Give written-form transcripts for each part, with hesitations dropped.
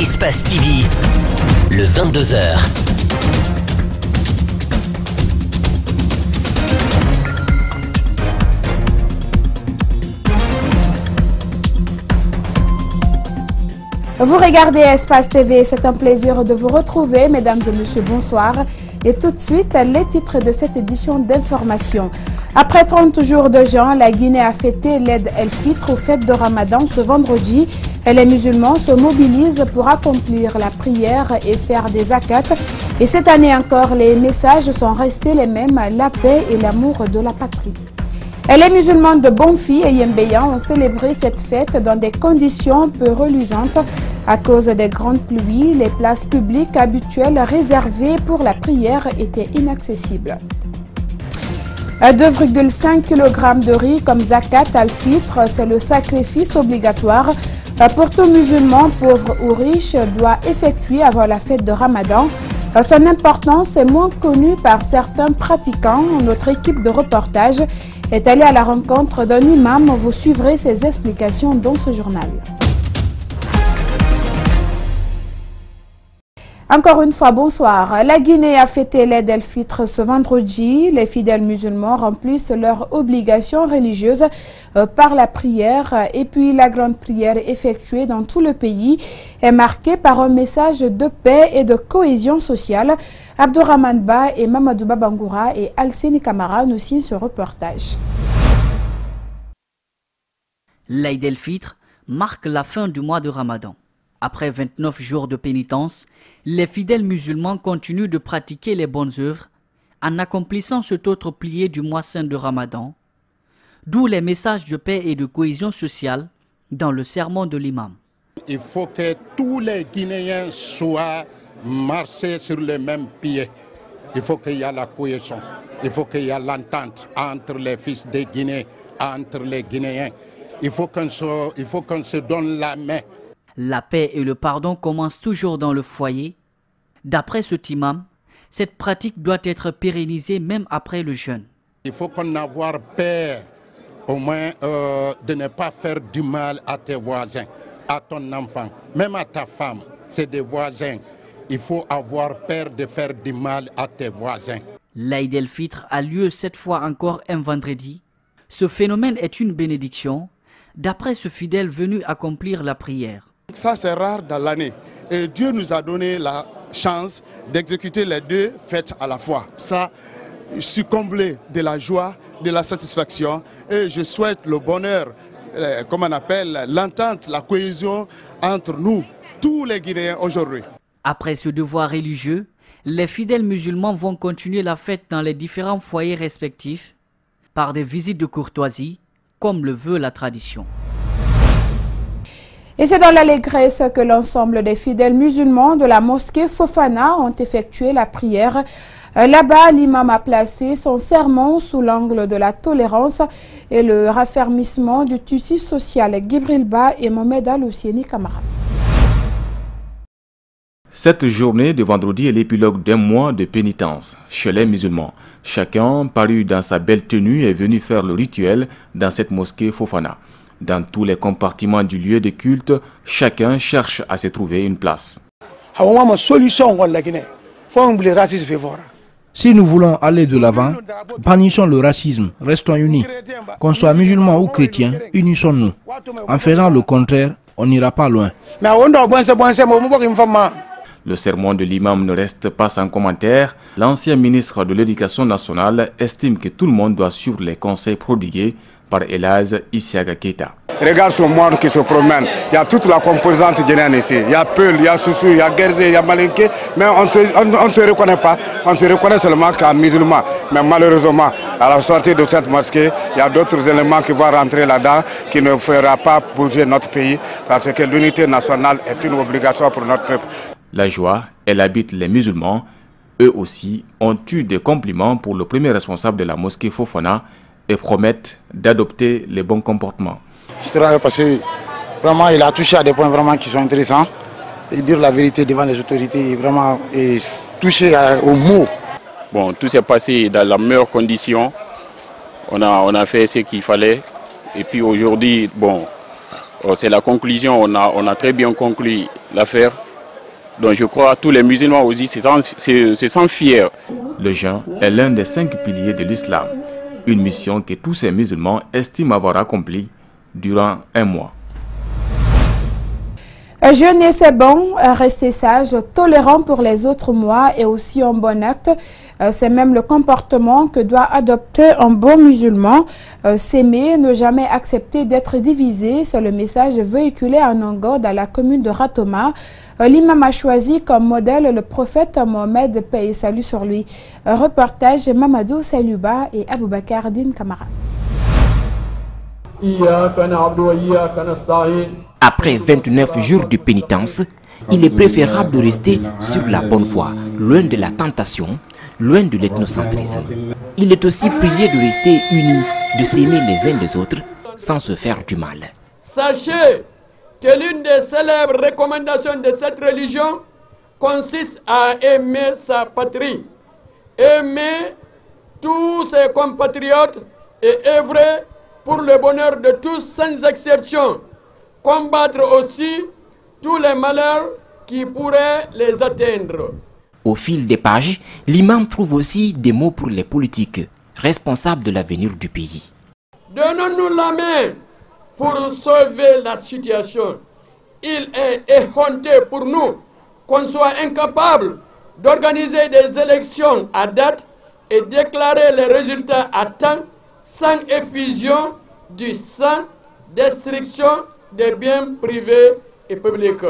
Espace TV, le 22h. Vous regardez Espace TV, c'est un plaisir de vous retrouver, mesdames et messieurs, bonsoir. Et tout de suite, les titres de cette édition d'information. Après 30 jours de jeûne, la Guinée a fêté l'Eid el-Fitr aux fêtes de Ramadan ce vendredi. Les musulmans se mobilisent pour accomplir la prière et faire des zakats. Et cette année encore, les messages sont restés les mêmes, la paix et l'amour de la patrie. Et les musulmans de Bonfi et Yembeya ont célébré cette fête dans des conditions peu reluisantes. À cause des grandes pluies, les places publiques habituelles réservées pour la prière étaient inaccessibles. 2,5 kg de riz comme zakat al-fitr, c'est le sacrifice obligatoire pour tout musulman, pauvre ou riche, doit effectuer avant la fête de Ramadan. Son importance est moins connue par certains pratiquants. Notre équipe de reportage est allée à la rencontre d'un imam. Vous suivrez ses explications dans ce journal. Encore une fois, bonsoir. La Guinée a fêté l'Eid el-Fitr ce vendredi. Les fidèles musulmans remplissent leurs obligations religieuses par la prière. Et puis la grande prière effectuée dans tout le pays est marquée par un message de paix et de cohésion sociale. Abdourahmane Ba et Mamadou Babangoura et Alseni Kamara nous signent ce reportage. L'Eid el-Fitr marque la fin du mois de Ramadan. Après 29 jours de pénitence, les fidèles musulmans continuent de pratiquer les bonnes œuvres en accomplissant cet autre pilier du mois saint de Ramadan, d'où les messages de paix et de cohésion sociale dans le sermon de l'imam. Il faut que tous les Guinéens soient marchés sur le même pied. Il faut qu'il y ait la cohésion, il faut qu'il y ait l'entente entre les fils de Guinée, entre les Guinéens. Il faut qu'on se donne la main. La paix et le pardon commencent toujours dans le foyer. D'après cet imam, cette pratique doit être pérennisée même après le jeûne. Il faut qu'on ait peur, au moins, de ne pas faire du mal à tes voisins, à ton enfant, même à ta femme. C'est des voisins. Il faut avoir peur de faire du mal à tes voisins. L'Eid el-Fitr a lieu cette fois encore un vendredi. Ce phénomène est une bénédiction, d'après ce fidèle venu accomplir la prière. Ça, c'est rare dans l'année. Et Dieu nous a donné la chance d'exécuter les deux fêtes à la fois. Ça, je suis comblé de la joie, de la satisfaction. Et je souhaite le bonheur, comme on appelle, l'entente, la cohésion entre nous, tous les Guinéens aujourd'hui. Après ce devoir religieux, les fidèles musulmans vont continuer la fête dans les différents foyers respectifs par des visites de courtoisie, comme le veut la tradition. Et c'est dans l'allégresse que l'ensemble des fidèles musulmans de la mosquée Fofana ont effectué la prière. Là-bas, l'imam a placé son sermon sous l'angle de la tolérance et le raffermissement du tissu social. Gibril Ba et Mohamed Al-Oussieni Kamara. Cette journée de vendredi est l'épilogue d'un mois de pénitence chez les musulmans. Chacun, paru dans sa belle tenue, est venu faire le rituel dans cette mosquée Fofana. Dans tous les compartiments du lieu de culte, chacun cherche à se trouver une place. Si nous voulons aller de l'avant, bannissons le racisme, restons unis. Qu'on soit musulman ou chrétien, unissons-nous. En faisant le contraire, on n'ira pas loin. Le sermon de l'imam ne reste pas sans commentaire. L'ancien ministre de l'Éducation nationale estime que tout le monde doit suivre les conseils prodigués par Elaz Isiaga Keita. Regarde ce monde qui se promène. Il y a toute la composante guinéenne ici. Il y a Peul, il y a Soussou, il y a Guérzé, il y a Malinké. Mais on ne se reconnaît pas. On se reconnaît seulement qu'un musulman. Mais malheureusement, à la sortie de cette mosquée, il y a d'autres éléments qui vont rentrer là-dedans qui ne fera pas bouger notre pays. Parce que l'unité nationale est une obligation pour notre peuple. La joie, elle habite les musulmans. Eux aussi ont eu des compliments pour le premier responsable de la mosquée Fofana et promettent d'adopter les bons comportements. C'est très parce que vraiment il a touché à des points vraiment qui sont intéressants et dire la vérité devant les autorités vraiment et toucher aux mots. Bon, tout s'est passé dans la meilleure condition. On a fait ce qu'il fallait et puis aujourd'hui, bon, c'est la conclusion. On a très bien conclu l'affaire Donc je crois que tous les musulmans aussi se sentent fiers. Le jeûne est l'un des 5 piliers de l'islam, une mission que tous ces musulmans estiment avoir accomplie durant un mois. Jeûner, c'est bon, rester sage, tolérant pour les autres mois et aussi un bon acte. C'est même le comportement que doit adopter un bon musulman. S'aimer, ne jamais accepter d'être divisé, c'est le message véhiculé à Nongo dans la commune de Ratoma. L'imam a choisi comme modèle le prophète Mohamed, paix et salut sur lui. Reportage Mamadou Saluba et Aboubakar Din Kamara. Après 29 jours de pénitence, il est préférable de rester sur la bonne voie, loin de la tentation, loin de l'ethnocentrisme. Il est aussi prié de rester unis, de s'aimer les uns les autres, sans se faire du mal. Sachez que l'une des célèbres recommandations de cette religion consiste à aimer sa patrie, aimer tous ses compatriotes et œuvrer pour le bonheur de tous sans exception. Combattre aussi tous les malheurs qui pourraient les atteindre. Au fil des pages, l'imam trouve aussi des mots pour les politiques, responsables de l'avenir du pays. Donnons-nous la main pour sauver la situation. Il est éhonté pour nous qu'on soit incapable d'organiser des élections à date et déclarer les résultats à temps sans effusion du sang, destruction des biens privés et publics.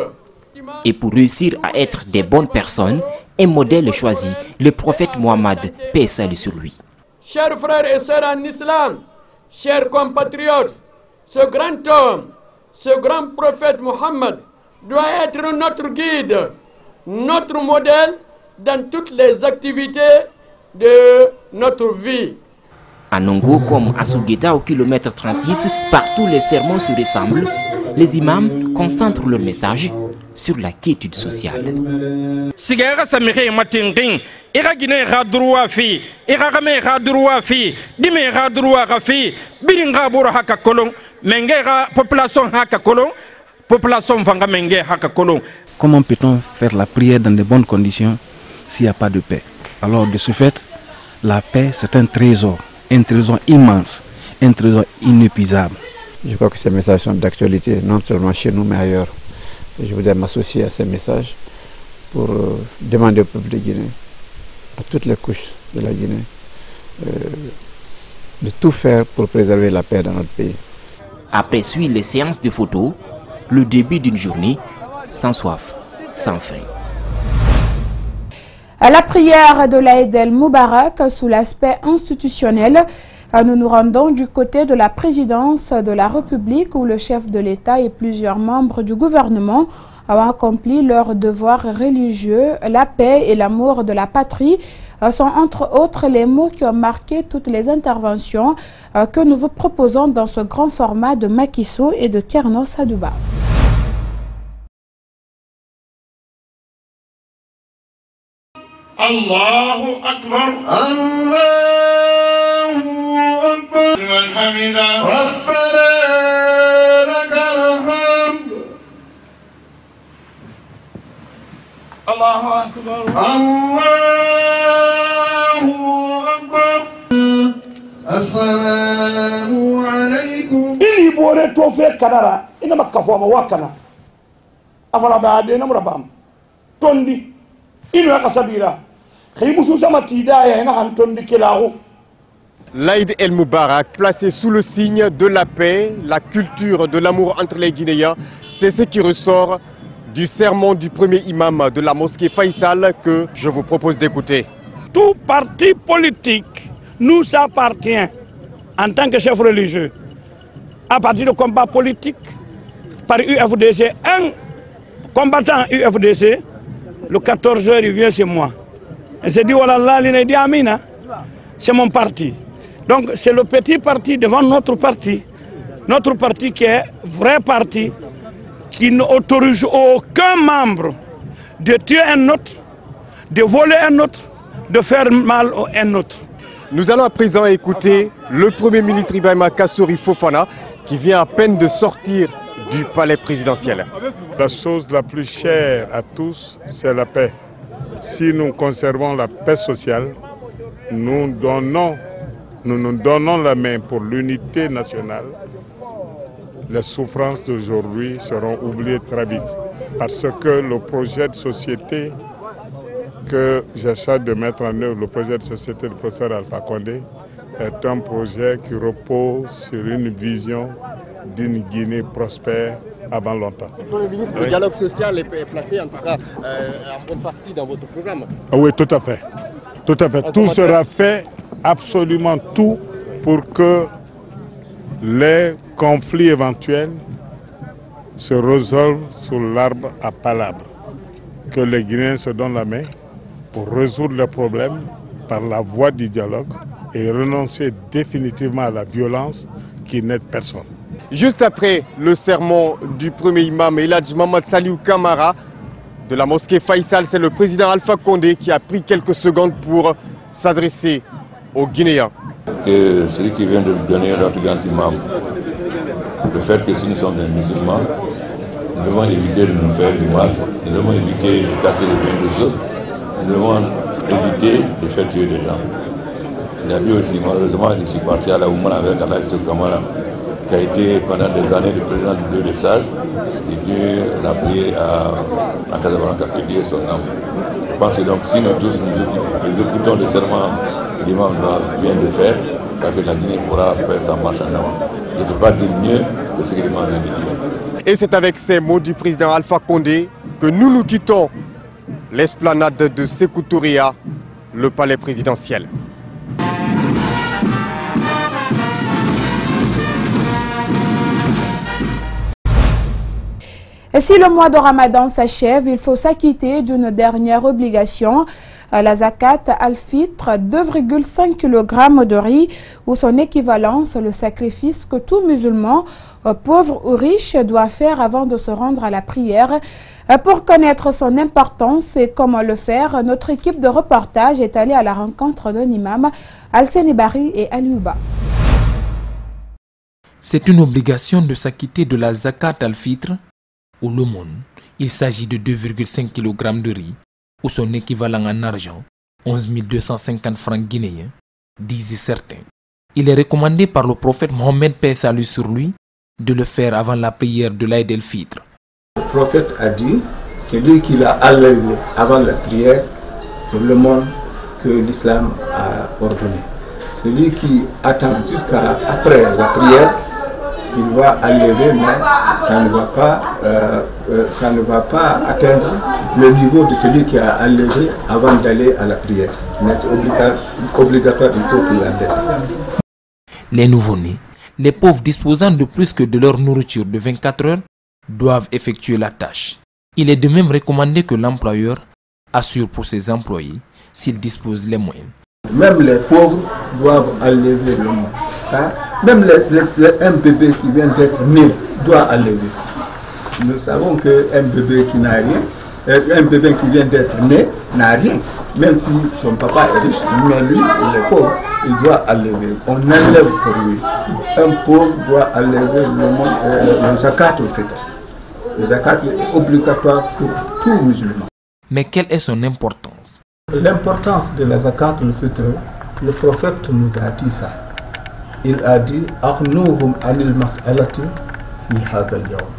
Et pour réussir à être des bonnes personnes, un modèle choisi, le prophète Mohammed, paix et salut sur lui. Chers frères et sœurs en islam, chers compatriotes, ce grand homme, ce grand prophète Mohammed doit être notre guide, notre modèle dans toutes les activités de notre vie. À Nongo comme à Sougeta au kilomètre 36, partout les sermons se ressemblent. Les imams concentrent leur message sur la quiétude sociale. Comment peut-on faire la prière dans de bonnes conditions s'il n'y a pas de paix? Alors de ce fait, la paix c'est un trésor immense, un trésor inépuisable. Je crois que ces messages sont d'actualité, non seulement chez nous, mais ailleurs. Et je voudrais m'associer à ces messages pour demander au peuple de Guinée, à toutes les couches de la Guinée, de tout faire pour préserver la paix dans notre pays. Après suit les séances de photos, le début d'une journée sans soif, sans faim. À la prière de l'Aïd el-Moubarak, sous l'aspect institutionnel, nous nous rendons du côté de la présidence de la République où le chef de l'État et plusieurs membres du gouvernement ont accompli leur devoir religieux. La paix et l'amour de la patrie sont entre autres les mots qui ont marqué toutes les interventions que nous vous proposons dans ce grand format de Macky Sall et de Kerno Sadouba. Allahu Akbar. Allahu Akbar. Liman hamida. Rabbana lakal hamd. Allahu Akbar. Allahu Akbar. Assalamu alaykum. Ili bore to fe kadara ina makafo ma wakana. Afala ba de namrabam. Tondi ino akasabira. L'Aïd el-Moubarak, placé sous le signe de la paix, la culture de l'amour entre les Guinéens, c'est ce qui ressort du sermon du premier imam de la mosquée Faisal que je vous propose d'écouter. Tout parti politique nous appartient en tant que chef religieux. À partir du combat politique par UFDC, un combattant UFDC, le 14h il vient chez moi. Et c'est dit, c'est mon parti. Donc c'est le petit parti devant notre parti qui est vrai parti, qui n'autorise aucun membre de tuer un autre, de voler un autre, de faire mal à un autre. Nous allons à présent écouter le Premier ministre Ibrahima Kassory Fofana qui vient à peine de sortir du palais présidentiel. La chose la plus chère à tous, c'est la paix. Si nous conservons la paix sociale, nous nous donnons la main pour l'unité nationale. Les souffrances d'aujourd'hui seront oubliées très vite. Parce que le projet de société que j'essaie de mettre en œuvre, le projet de société du professeur Alpha Condé, est un projet qui repose sur une vision d'une Guinée prospère avant longtemps. Le ministre, le dialogue social est placé en tout cas en bonne partie dans votre programme. Ah oui, tout à fait. Tout à fait. Tout sera fait, absolument tout, pour que les conflits éventuels se résolvent sous l'arbre à palabres. Que les Guinéens se donnent la main pour résoudre les problèmes par la voie du dialogue et renoncer définitivement à la violence qui n'aide personne. Juste après le sermon du premier imam El Hadj Mamad Saliou Kamara de la mosquée Faïsal, c'est le président Alpha Condé qui a pris quelques secondes pour s'adresser aux Guinéens. Que celui qui vient de donner notre grand imam, le fait que si nous sommes des musulmans, nous devons éviter de nous faire du mal, nous devons éviter de casser les biens des autres, nous devons éviter de faire tuer des gens. Il a dit aussi, malheureusement, je suis parti à la Oumana avec Alaïs Kamara, qui a été pendant des années le président du Bleu des Sages, et Dieu l'a prié à Casablanca, que Dieu son âme. Je pense que donc si nous tous nous écoutons le serment que l'imam vient de faire, que la Guinée pourra faire sa marche en avant. Je ne peux pas dire mieux que ce que l'imam vient de dire. Et c'est avec ces mots du président Alpha Condé que nous quittons l'esplanade de Sékou Touria, le palais présidentiel. Et si le mois de Ramadan s'achève, il faut s'acquitter d'une dernière obligation, la zakat al-fitr, 2,5 kg de riz ou son équivalence, le sacrifice que tout musulman, pauvre ou riche, doit faire avant de se rendre à la prière. Pour connaître son importance et comment le faire, notre équipe de reportage est allée à la rencontre d'un imam, Alseni Bari et Aliouba. C'est une obligation de s'acquitter de la zakat al-fitr ou l'aumône. Il s'agit de 2,5 kg de riz ou son équivalent en argent, 11 250 francs guinéens, disent certains. Il est recommandé par le prophète Mohammed, paix et salut sur lui, de le faire avant la prière de l'Aïd el-Fitr. Le prophète a dit, celui qui l'a enlevé avant la prière, c'est le monde que l'islam a ordonné. Celui qui attend jusqu'à après la prière, il va enlever, mais ça ne va pas atteindre le niveau de celui qui a enlevé avant d'aller à la prière. Mais c'est obligatoire, il faut qu'il enlève. Les nouveau-nés, les pauvres disposant de plus que de leur nourriture de 24 heures, doivent effectuer la tâche. Il est de même recommandé que l'employeur assure pour ses employés s'il dispose les moyens. Même les pauvres doivent enlever le mot. Ça, même un bébé qui vient d'être né doit enlever. Nous savons qu'un bébé qui n'a rien, un bébé qui vient d'être né n'a rien. Même si son papa est riche, mais lui, il est pauvre, il doit enlever. On enlève pour lui. Un pauvre doit enlever le zakat au fitr. Le zakat est obligatoire pour tout musulman. Mais quelle est son importance? L'importance de la zakat au fitr, le prophète nous a dit ça. Il a dit Aghnuhum anil mas'alati fi hadha al-yawm.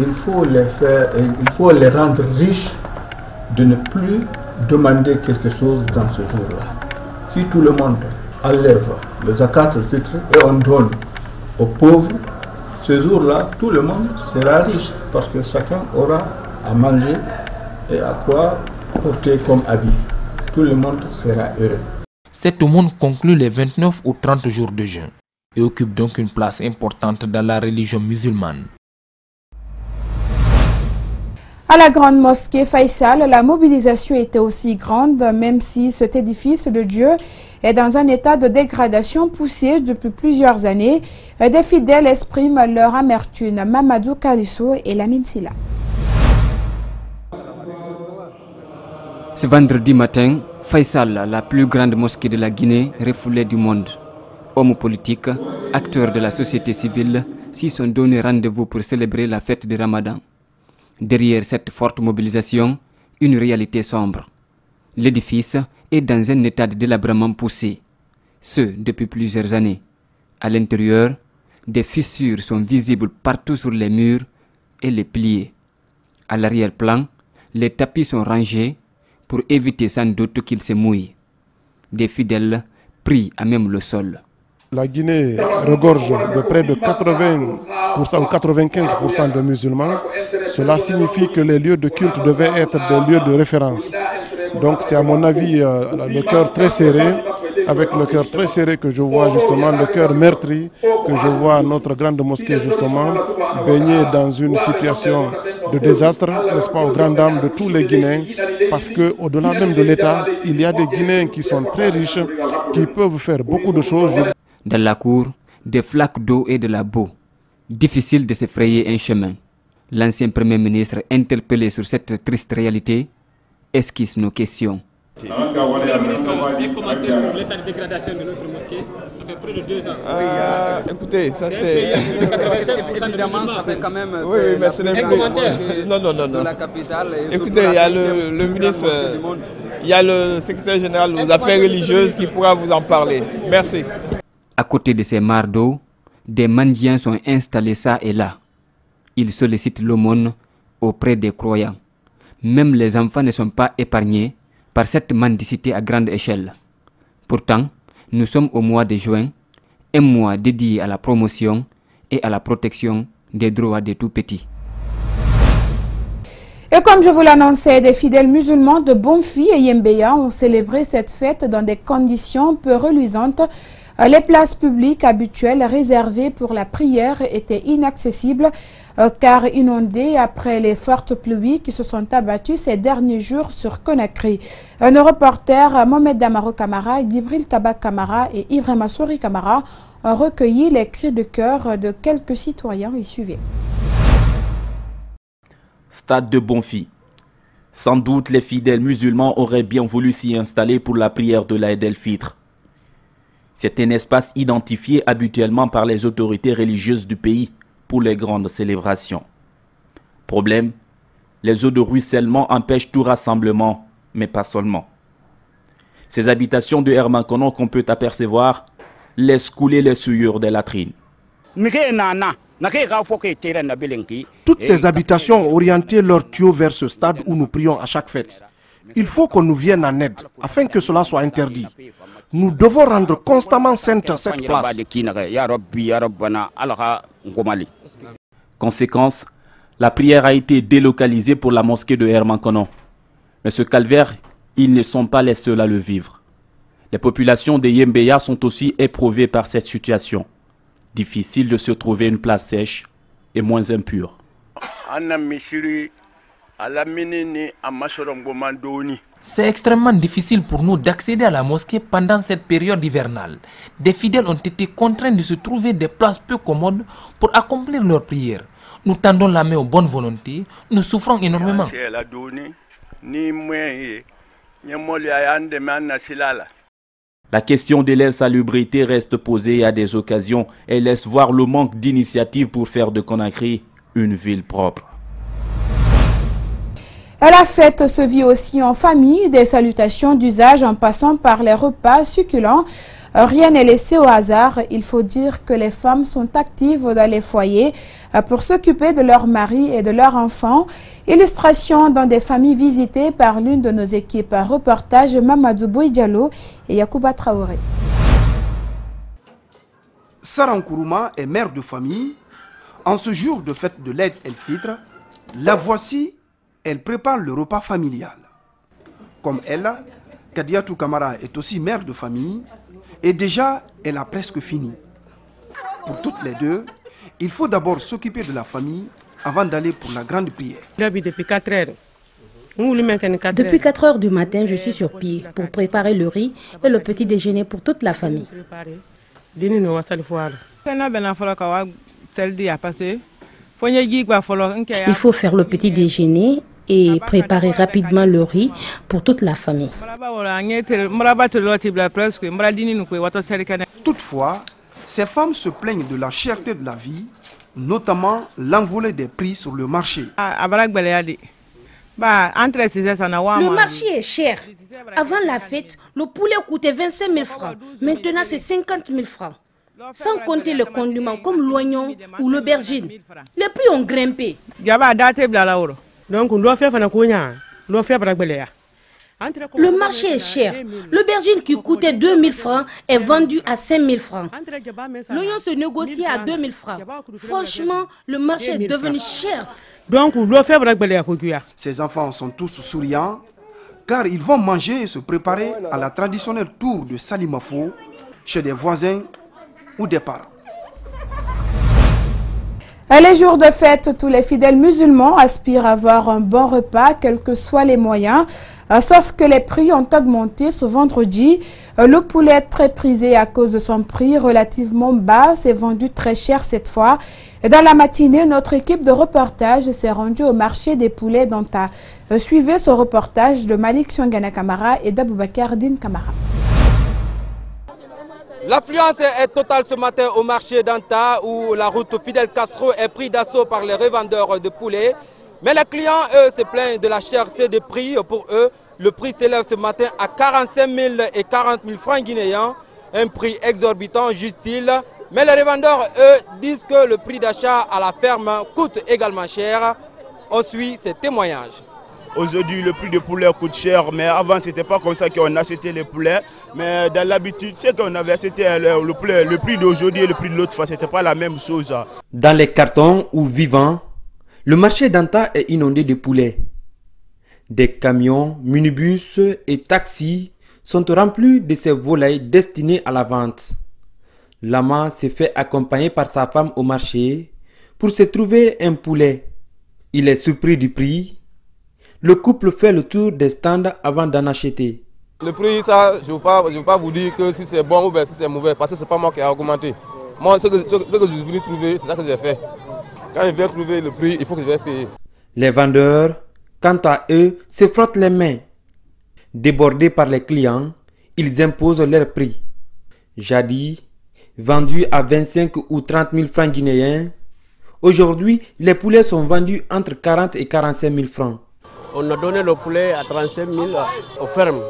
Il faut les rendre riches de ne plus demander quelque chose dans ce jour-là. Si tout le monde enlève le zakat al-fitr et on donne aux pauvres, ce jour-là, tout le monde sera riche parce que chacun aura à manger et à quoi porter comme habit. Tout le monde sera heureux. Cette aumône conclut les 29 ou 30 jours de jeûne et occupe donc une place importante dans la religion musulmane. À la grande mosquée Faïsal, la mobilisation était aussi grande, même si cet édifice de Dieu est dans un état de dégradation poussé depuis plusieurs années. Des fidèles expriment leur amertume. Mamadou Kalisso et Lamine Silla. Ce vendredi matin, Faïsal, la plus grande mosquée de la Guinée, refoulée du monde. Hommes politiques, acteurs de la société civile, s'y sont donné rendez-vous pour célébrer la fête de Ramadan. Derrière cette forte mobilisation, une réalité sombre. L'édifice est dans un état de délabrement poussé, ce depuis plusieurs années. À l'intérieur, des fissures sont visibles partout sur les murs et les piliers. À l'arrière-plan, les tapis sont rangés pour éviter sans doute qu'ils se mouillent. Des fidèles prient à même le sol. La Guinée regorge de près de 80% ou 95% de musulmans. Cela signifie que les lieux de culte devaient être des lieux de référence. Donc c'est à mon avis le cœur très serré, avec le cœur très serré que je vois justement le cœur meurtri, que je vois notre grande mosquée justement baignée dans une situation de désastre, n'est-ce pas, aux grandes dames de tous les Guinéens, parce qu'au-delà même de l'État, il y a des Guinéens qui sont très riches, qui peuvent faire beaucoup de choses. Dans la cour, des flaques d'eau et de la boue. Difficile de se frayer un chemin. L'ancien Premier ministre, interpellé sur cette triste réalité, esquisse nos questions. Monsieur le ministre, un commentaire sur l'état de dégradation de notre mosquée. Ça fait près de 2 ans. Écoutez, ça c'est... Évidemment, ça fait quand même... Oui, mais ce n'est plus... Non. La capitale. Écoutez, il y a le ministre, il y a le secrétaire général aux affaires religieuses qui pourra vous en parler. Merci. À côté de ces mares d'eau, des mendiants sont installés ça et là. Ils sollicitent l'aumône auprès des croyants. Même les enfants ne sont pas épargnés par cette mendicité à grande échelle. Pourtant, nous sommes au mois de juin, un mois dédié à la promotion et à la protection des droits des tout-petits. Et comme je vous l'annonçais, des fidèles musulmans de Bonfi et Yembeya ont célébré cette fête dans des conditions peu reluisantes. Les places publiques habituelles réservées pour la prière étaient inaccessibles car inondées après les fortes pluies qui se sont abattues ces derniers jours sur Conakry. Nos reporters Mohamed Damaro Kamara, Gibril Kaba Kamara et Ibrahima Souri Kamara ont recueilli les cris de cœur de quelques citoyens y suivaient. Stade de Bonfi. Sans doute les fidèles musulmans auraient bien voulu s'y installer pour la prière de l'Aïd el-Fitr. C'est un espace identifié habituellement par les autorités religieuses du pays pour les grandes célébrations. Problème, les eaux de ruissellement empêchent tout rassemblement, mais pas seulement. Ces habitations de Hermankono qu'on peut apercevoir laissent couler les souillures des latrines. Toutes ces habitations ont orienté leurs tuyaux vers ce stade où nous prions à chaque fête. Il faut qu'on nous vienne en aide afin que cela soit interdit. Nous devons rendre constamment sainte cette place. Conséquence, la prière a été délocalisée pour la mosquée de Hermankono. Mais ce calvaire, ils ne sont pas les seuls à le vivre. Les populations de Yembeya sont aussi éprouvées par cette situation. Difficile de se trouver une place sèche et moins impure. C'est extrêmement difficile pour nous d'accéder à la mosquée pendant cette période hivernale. Des fidèles ont été contraints de se trouver des places peu commodes pour accomplir leurs prières. Nous tendons la main aux bonnes volontés, nous souffrons énormément. La question de l'insalubrité reste posée à des occasions et laisse voir le manque d'initiative pour faire de Conakry une ville propre. La fête se vit aussi en famille, des salutations d'usage en passant par les repas succulents. Rien n'est laissé au hasard. Il faut dire que les femmes sont actives dans les foyers pour s'occuper de leurs maris et de leurs enfants. Illustration dans des familles visitées par l'une de nos équipes. Reportage Mamadou Boïdialo et Yacouba Traoré. Saran Kourouma est mère de famille. En ce jour de fête de l'Aïd el-Fitr, la voici, elle prépare le repas familial. Comme elle, Kadiatou Kamara est aussi mère de famille et déjà elle a presque fini. Pour toutes les deux, il faut d'abord s'occuper de la famille avant d'aller pour la grande prière. Depuis 4 heures du matin, je suis sur pied pour préparer le riz et le petit déjeuner pour toute la famille. Il faut faire le petit déjeuner et préparer rapidement le riz pour toute la famille. Toutefois, ces femmes se plaignent de la cherté de la vie notamment l'envolée des prix sur le marché. Le marché est cher. Avant la fête, le poulet coûtait 25 000 francs. Maintenant, c'est 50 000 francs. Sans compter les condiments comme l'oignon ou l'aubergine. Les prix ont grimpé. Le marché est cher. L'aubergine qui coûtait 2 000 francs est vendue à 5 000 francs. L'oignon se négocie à 2 000 francs. Franchement, le marché est devenu cher. Ces enfants sont tous souriants car ils vont manger et se préparer à la traditionnelle tour de Salimafo chez des voisins ou des parents. Les jours de fête, tous les fidèles musulmans aspirent à avoir un bon repas, quels que soient les moyens. Sauf que les prix ont augmenté ce vendredi. Le poulet très prisé à cause de son prix relativement bas s'est vendu très cher cette fois. Et dans la matinée, notre équipe de reportage s'est rendue au marché des poulets d'Anta. Suivez ce reportage de Malik Siongana Kamara et d'Aboubakar Din Kamara. L'affluence est totale ce matin au marché d'Anta où la route Fidel Castro est prise d'assaut par les revendeurs de poulets. Mais les clients, eux, se plaignent de la cherté des prix. Pour eux, le prix s'élève ce matin à 45 000 et 40 000 francs guinéens. Un prix exorbitant, juste-t-il. Mais les revendeurs, eux, disent que le prix d'achat à la ferme coûte également cher. On suit ces témoignages. Aujourd'hui, le prix du poulet coûte cher, mais avant, ce n'était pas comme ça qu'on achetait les poulets. Mais dans l'habitude, c'est qu'on avait acheté le prix d'aujourd'hui et le prix de l'autre fois, ce n'était pas la même chose. Dans les cartons ou vivants, le marché d'Anta est inondé de poulets. Des camions, minibus et taxis sont remplis de ces volailles destinées à la vente. L'amant s'est fait accompagner par sa femme au marché pour se trouver un poulet. Il est surpris du prix. Le couple fait le tour des stands avant d'en acheter. Le prix, ça, je ne veux pas vous dire que si c'est bon ou bien si c'est mauvais, parce que ce n'est pas moi qui ai augmenté. Moi, ce que je suis venu trouver, c'est ça que j'ai fait. Quand je viens trouver le prix, il faut que je vais payer. Les vendeurs, quant à eux, se frottent les mains. Débordés par les clients, ils imposent leur prix. Jadis, vendus à 25 ou 30 000 francs guinéens, aujourd'hui, les poulets sont vendus entre 40 et 45 000 francs. On a donné le poulet à 35 000 aux fermes.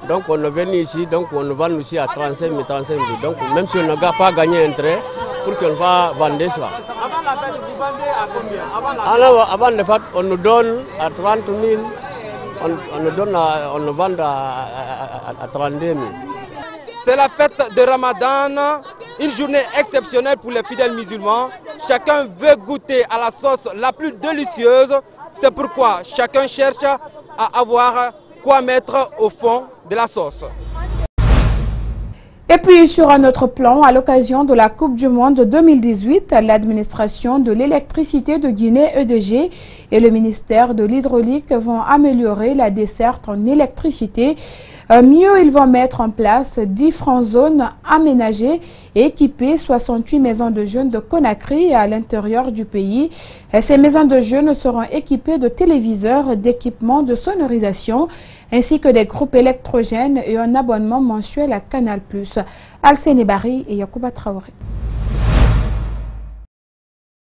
Donc on est venu ici, donc on le vend aussi à 35 000, 35 000. Donc même si on n'a pas gagné un trait, pour qu'on va vendre ça. Avant la fête, vous vendez à combien? Avant la fête, on nous donne à 30 000, on nous vend à 32 000. C'est la fête de Ramadan, une journée exceptionnelle pour les fidèles musulmans. Chacun veut goûter à la sauce la plus délicieuse. C'est pourquoi chacun cherche à avoir quoi mettre au fond de la sauce. Et puis sur un autre plan, à l'occasion de la Coupe du Monde 2018, l'administration de l'électricité de Guinée EDG et le ministère de l'hydraulique vont améliorer la desserte en électricité. Mieux, ils vont mettre en place 10 francs zones aménagées et équiper 68 maisons de jeunes de Conakry à l'intérieur du pays. Ces maisons de jeunes seront équipées de téléviseurs, d'équipements de sonorisation, ainsi que des groupes électrogènes et un abonnement mensuel à Canal+. Alcéné Barry et Yacouba Traoré.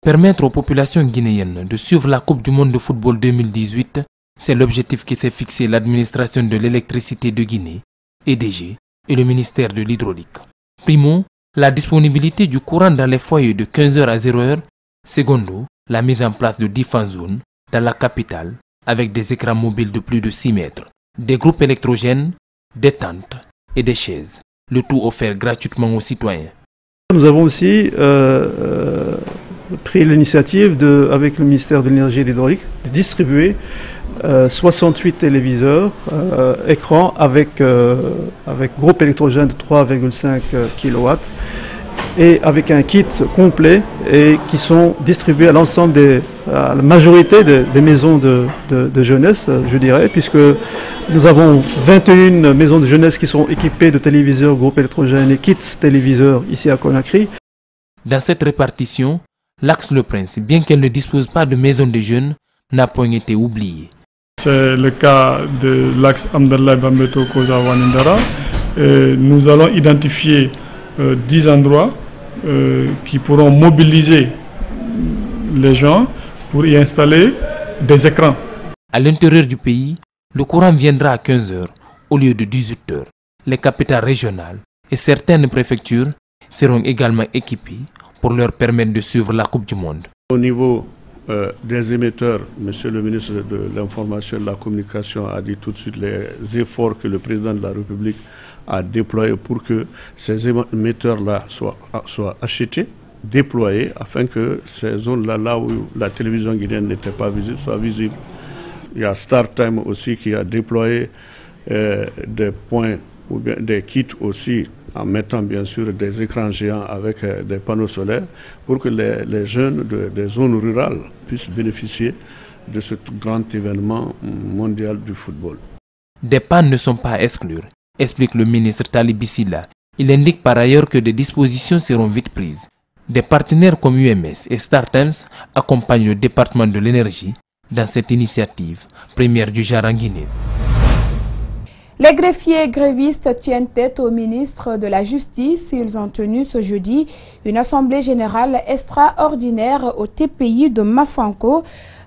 Permettre aux populations guinéennes de suivre la Coupe du Monde de football 2018, c'est l'objectif qui s'est fixé l'administration de l'électricité de Guinée, EDG, et le ministère de l'hydraulique. Primo, la disponibilité du courant dans les foyers de 15h à 0h. Secondo, la mise en place de 10 fan zones dans la capitale avec des écrans mobiles de plus de 6 mètres, des groupes électrogènes, des tentes et des chaises. Le tout offert gratuitement aux citoyens. Nous avons aussi pris l'initiative, avec le ministère de l'énergie et de l'hydraulique, de distribuer 68 téléviseurs, écrans avec groupe électrogène de 3,5 kW et avec un kit complet et qui sont distribués à l'ensemble à la majorité des maisons de jeunesse, je dirais, puisque nous avons 21 maisons de jeunesse qui sont équipées de téléviseurs, groupe électrogène et kits téléviseurs ici à Conakry. Dans cette répartition, l'Axe Le Prince, bien qu'elle ne dispose pas de maisons de jeunes, n'a point été oubliée. C'est le cas de l'axe Amdallah Bambeto Koza Wanindara. Nous allons identifier 10 endroits qui pourront mobiliser les gens pour y installer des écrans. À l'intérieur du pays, le courant viendra à 15 h au lieu de 18 h. Les capitales régionales et certaines préfectures seront également équipées pour leur permettre de suivre la Coupe du Monde. Au niveau des émetteurs, Monsieur le ministre de l'Information et de la Communication a dit tout de suite les efforts que le président de la République a déployés pour que ces émetteurs-là soient achetés, déployés, afin que ces zones-là, là où la télévision guinéenne n'était pas visible, soient visibles. Il y a StarTime aussi qui a déployé des points ou bien des kits aussi, en mettant bien sûr des écrans géants avec des panneaux solaires pour que les jeunes des zones rurales puissent bénéficier de ce grand événement mondial du football. Des pannes ne sont pas à exclure, explique le ministre Talib Bissila. Il indique par ailleurs que des dispositions seront vite prises. Des partenaires comme UMS et StarTimes accompagnent le département de l'énergie dans cette initiative, première du genre en Guinée. Les greffiers grévistes tiennent tête au ministre de la Justice. Ils ont tenu ce jeudi une assemblée générale extraordinaire au TPI de Mafanko.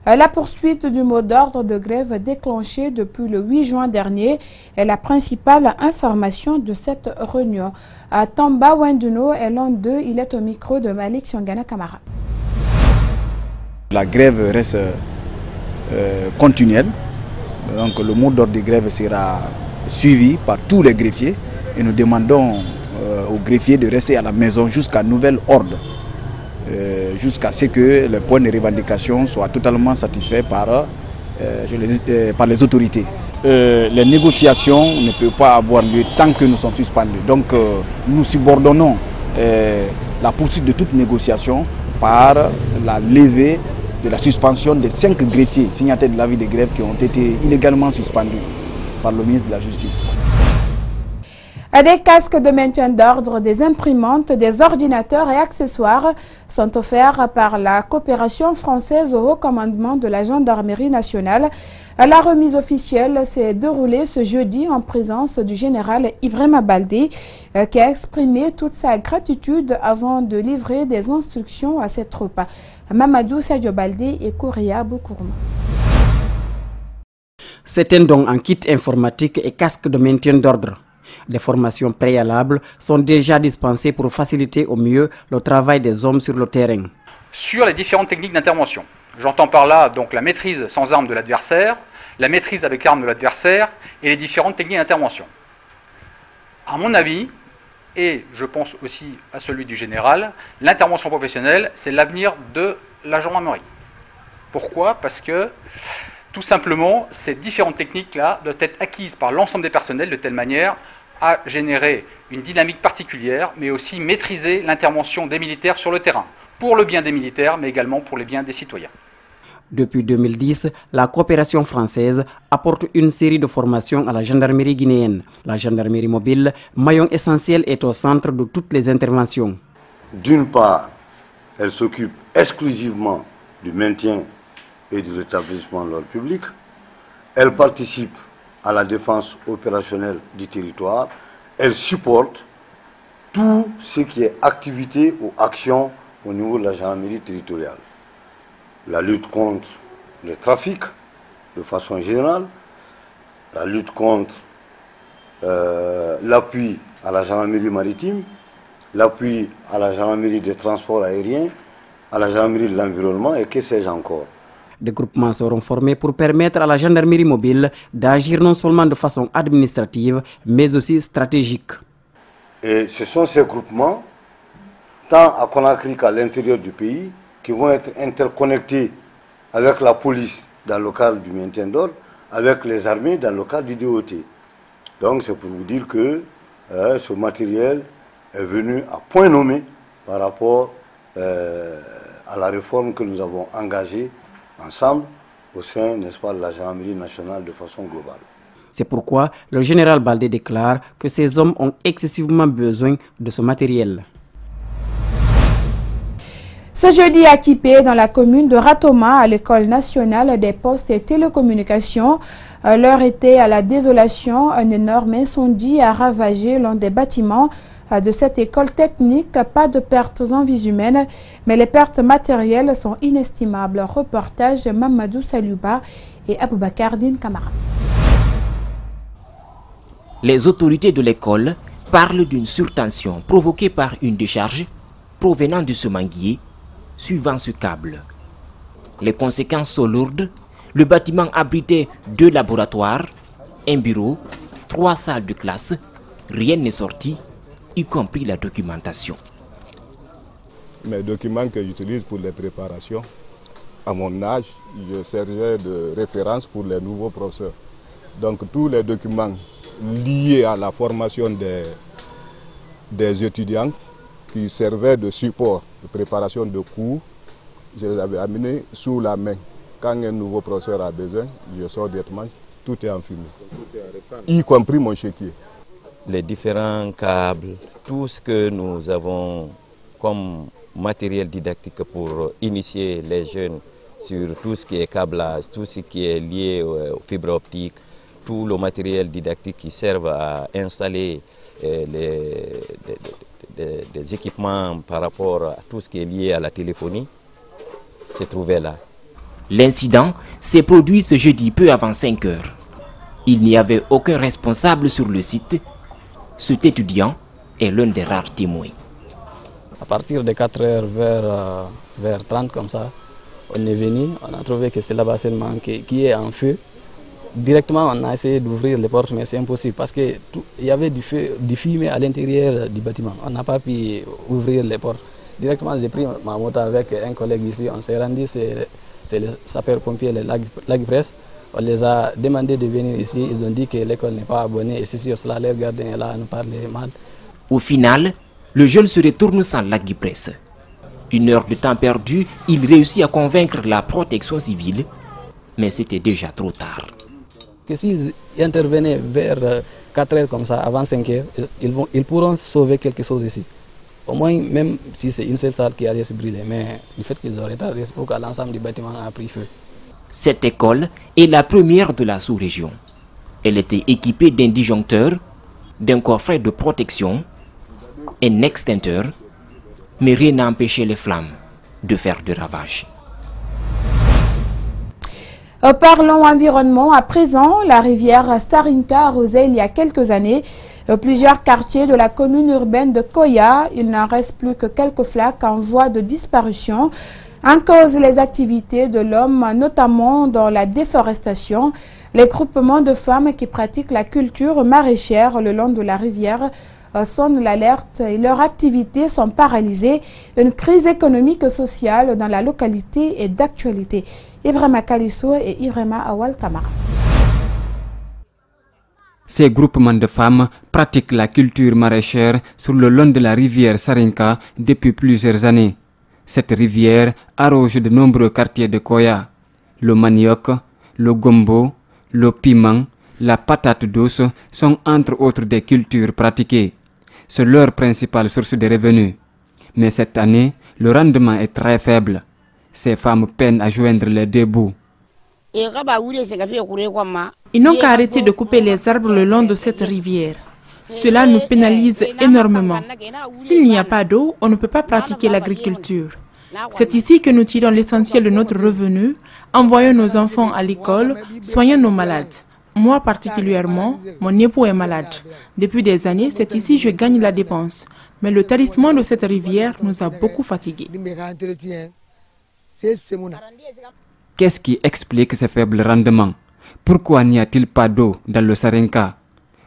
La poursuite du mot d'ordre de grève déclenché depuis le 8 juin dernier est la principale information de cette réunion. Tamba Wenduno est l'un d'eux. Il est au micro de Malik Siangana Kamara. La grève reste continuelle. Donc le mot d'ordre de grève sera suivi par tous les greffiers et nous demandons aux greffiers de rester à la maison jusqu'à nouvel ordre, jusqu'à ce que les points de revendication soient totalement satisfaits par les autorités. Les négociations ne peuvent pas avoir lieu tant que nous sommes suspendus. Donc nous subordonnons la poursuite de toute négociation par la levée de la suspension des 5 greffiers signataires de l'avis de grève qui ont été illégalement suspendus par le ministre de la Justice. Des casques de maintien d'ordre, des imprimantes, des ordinateurs et accessoires sont offerts par la coopération française au haut commandement de la gendarmerie nationale. La remise officielle s'est déroulée ce jeudi en présence du général Ibrahima Baldé qui a exprimé toute sa gratitude avant de livrer des instructions à ses troupes. Mamadou Sadio Baldé et Kouria Boukourma. C'est un don en kit informatique et casque de maintien d'ordre. Des formations préalables sont déjà dispensées pour faciliter au mieux le travail des hommes sur le terrain. Sur les différentes techniques d'intervention, j'entends par là donc la maîtrise sans arme de l'adversaire, la maîtrise avec arme de l'adversaire et les différentes techniques d'intervention. À mon avis, et je pense aussi à celui du général, l'intervention professionnelle, c'est l'avenir de la gendarmerie. Pourquoi? Parce que tout simplement, ces différentes techniques-là doivent être acquises par l'ensemble des personnels de telle manière à générer une dynamique particulière, mais aussi maîtriser l'intervention des militaires sur le terrain, pour le bien des militaires, mais également pour le bien des citoyens. Depuis 2010, la coopération française apporte une série de formations à la gendarmerie guinéenne. La gendarmerie mobile, maillon essentiel, est au centre de toutes les interventions. D'une part, elle s'occupe exclusivement du maintien et du rétablissement de l'ordre public. Elle participe à la défense opérationnelle du territoire. Elle supporte tout ce qui est activité ou action au niveau de la gendarmerie territoriale. La lutte contre le trafic de façon générale, la lutte contre l'appui à la gendarmerie maritime, l'appui à la gendarmerie des transports aériens, à la gendarmerie de l'environnement et que sais-je encore. Des groupements seront formés pour permettre à la gendarmerie mobile d'agir non seulement de façon administrative, mais aussi stratégique. Et ce sont ces groupements, tant à Conakry qu'à l'intérieur du pays, qui vont être interconnectés avec la police dans le cadre du maintien d'ordre, avec les armées dans le cadre du DOT. Donc c'est pour vous dire que ce matériel est venu à point nommé par rapport à la réforme que nous avons engagée ensemble au sein, n'est-ce pas, de la gendarmerie nationale de façon globale. C'est pourquoi le général Baldé déclare que ces hommes ont excessivement besoin de ce matériel. Ce jeudi, équipé dans la commune de Ratoma, à l'école nationale des postes et télécommunications, l'heure était à la désolation. Un énorme incendie a ravagé l'un des bâtiments de cette école technique. Pas de pertes en vies humaines, mais les pertes matérielles sont inestimables. Reportage Mamadou Saliouba et Aboubakar Din Kamara. Les autorités de l'école parlent d'une surtension provoquée par une décharge provenant de ce manguier suivant ce câble. Les conséquences sont lourdes. Le bâtiment abritait 2 laboratoires, un bureau, 3 salles de classe. Rien n'est sorti, y compris la documentation. Mes documents que j'utilise pour les préparations, à mon âge, je servais de référence pour les nouveaux professeurs. Donc tous les documents liés à la formation des étudiants qui servaient de support de préparation de cours, je les avais amenés sous la main. Quand un nouveau professeur a besoin, je sors directement, tout est en fumée, y compris mon chéquier. Les différents câbles, tout ce que nous avons comme matériel didactique pour initier les jeunes sur tout ce qui est câblage, tout ce qui est lié aux fibres optiques, tout le matériel didactique qui servent à installer des équipements par rapport à tout ce qui est lié à la téléphonie, se trouvait là. L'incident s'est produit ce jeudi peu avant 5 heures. Il n'y avait aucun responsable sur le site. Cet étudiant est l'un des rares témoins. À partir de 4 heures vers 30 comme ça, on est venu, on a trouvé que c'est là-bas seulement qui est en feu. Directement, on a essayé d'ouvrir les portes, mais c'est impossible parce qu'il y avait du fumée à l'intérieur du bâtiment. On n'a pas pu ouvrir les portes. Directement, j'ai pris ma moto avec un collègue ici. On s'est rendu, c'est les sapeurs-pompiers, les Lagpresse. On les a demandé de venir ici. Ils ont dit que l'école n'est pas abonnée. Et c'est sur cela, leur gardien est là à nous parler mal. Au final, le jeune se retourne sans Lagpresse. 1 heure de temps perdu, il réussit à convaincre la protection civile, mais c'était déjà trop tard. S'ils intervenaient vers 4 heures comme ça, avant 5 heures, ils pourront sauver quelque chose ici. Au moins, même si c'est une seule salle qui allait se brûler, mais du fait qu'ils auraient tardé, c'est pourquoi l'ensemble du bâtiment a pris feu. Cette école est la première de la sous-région. Elle était équipée d'un disjoncteur, d'un coffret de protection, un extincteur, mais rien n'a empêché les flammes de faire de ravages. Parlons environnement. À présent, la rivière Sarinka arrosait il y a quelques années plusieurs quartiers de la commune urbaine de Koya. Il n'en reste plus que quelques flaques en voie de disparition. En cause, les activités de l'homme, notamment dans la déforestation. Les groupements de femmes qui pratiquent la culture maraîchère le long de la rivière sonnent l'alerte et leurs activités sont paralysées. Une crise économique et sociale dans la localité est d'actualité. Ibrahima Kalisso et Ibrahima Awal Kamara. Ces groupements de femmes pratiquent la culture maraîchère sur le long de la rivière Sarinka depuis plusieurs années. Cette rivière arrose de nombreux quartiers de Koya. Le manioc, le gombo, le piment, la patate douce sont entre autres des cultures pratiquées. C'est leur principale source de revenus. Mais cette année, le rendement est très faible. Ces femmes peinent à joindre les deux bouts. Ils n'ont qu'à arrêter de couper les arbres le long de cette rivière. Cela nous pénalise énormément. S'il n'y a pas d'eau, on ne peut pas pratiquer l'agriculture. C'est ici que nous tirons l'essentiel de notre revenu, envoyons nos enfants à l'école, soignons nos malades. Moi particulièrement, mon époux est malade. Depuis des années, c'est ici que je gagne la dépense. Mais le tarissement de cette rivière nous a beaucoup fatigués. Qu'est-ce qui explique ce faible rendement? Pourquoi n'y a-t-il pas d'eau dans le Sarinka?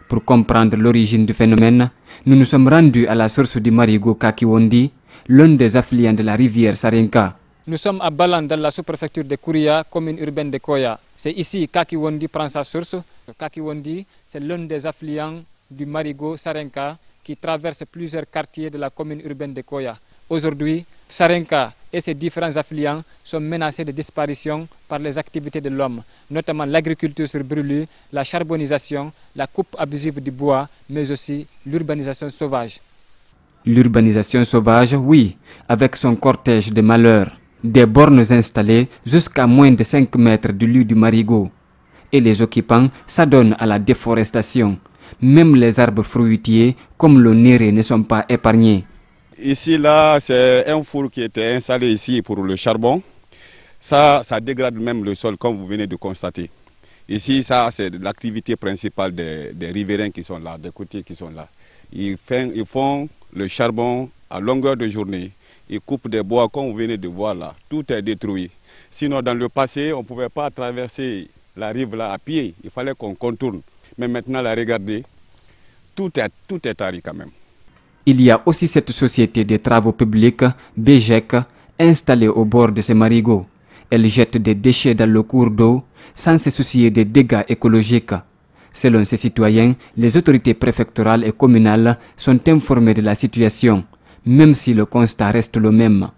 Pour comprendre l'origine du phénomène, nous nous sommes rendus à la source du marigot Kakiwondi, l'un des affluents de la rivière Sarinka. Nous sommes à Balan, dans la sous-préfecture de Kouria, commune urbaine de Koya. C'est ici que Kakiwondi prend sa source. Kakiwondi, c'est l'un des affluents du marigot Sarinka qui traverse plusieurs quartiers de la commune urbaine de Koya. Aujourd'hui, Sarinka et ses différents affluents sont menacés de disparition par les activités de l'homme, notamment l'agriculture sur brûlure, la carbonisation, la coupe abusive du bois, mais aussi l'urbanisation sauvage. L'urbanisation sauvage, oui, avec son cortège de malheurs. Des bornes installées jusqu'à moins de 5 mètres du lieu du marigot. Et les occupants s'adonnent à la déforestation, Même les arbres fruitiers comme le néré ne sont pas épargnés. Ici, là, c'est un four qui était installé ici pour le charbon. Ça dégrade même le sol, comme vous venez de constater. Ici, ça, c'est l'activité principale des riverains qui sont là, des côtiers qui sont là. Ils font le charbon à longueur de journée. Ils coupent des bois, comme vous venez de voir là. Tout est détruit. Sinon, dans le passé, on ne pouvait pas traverser la rive là à pied. Il fallait qu'on contourne. Mais maintenant, là, regardez, tout est tari quand même. Il y a aussi cette société des travaux publics, BGEC, installée au bord de ces marigots. Elle jette des déchets dans le cours d'eau sans se soucier des dégâts écologiques. Selon ces citoyens, les autorités préfectorales et communales sont informées de la situation, même si le constat reste le même.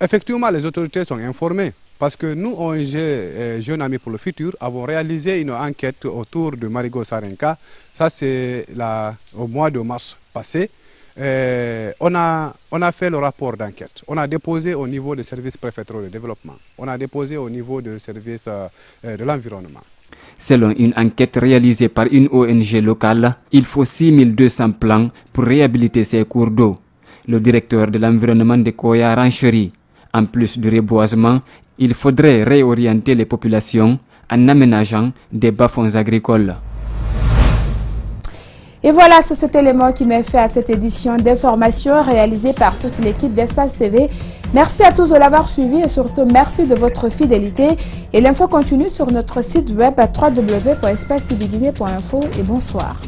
Effectivement, les autorités sont informées parce que nous, ONG Jeunes Amis pour le Futur, avons réalisé une enquête autour du marigot Sarenka. Ça, c'est au mois de mars passé. On a fait le rapport d'enquête. On a déposé au niveau des services préfectoraux de développement. On a déposé au niveau du service de l'environnement. Selon une enquête réalisée par une ONG locale, il faut 6200 plans pour réhabiliter ces cours d'eau. Le directeur de l'environnement de Koya Rancherie. En plus du reboisement, il faudrait réorienter les populations en aménageant des bas-fonds agricoles. Et voilà, c'est cet élément qui met fait à cette édition d'information réalisée par toute l'équipe d'Espace TV. Merci à tous de l'avoir suivi et surtout merci de votre fidélité. Et l'info continue sur notre site web www.espacetvguinée.info et bonsoir.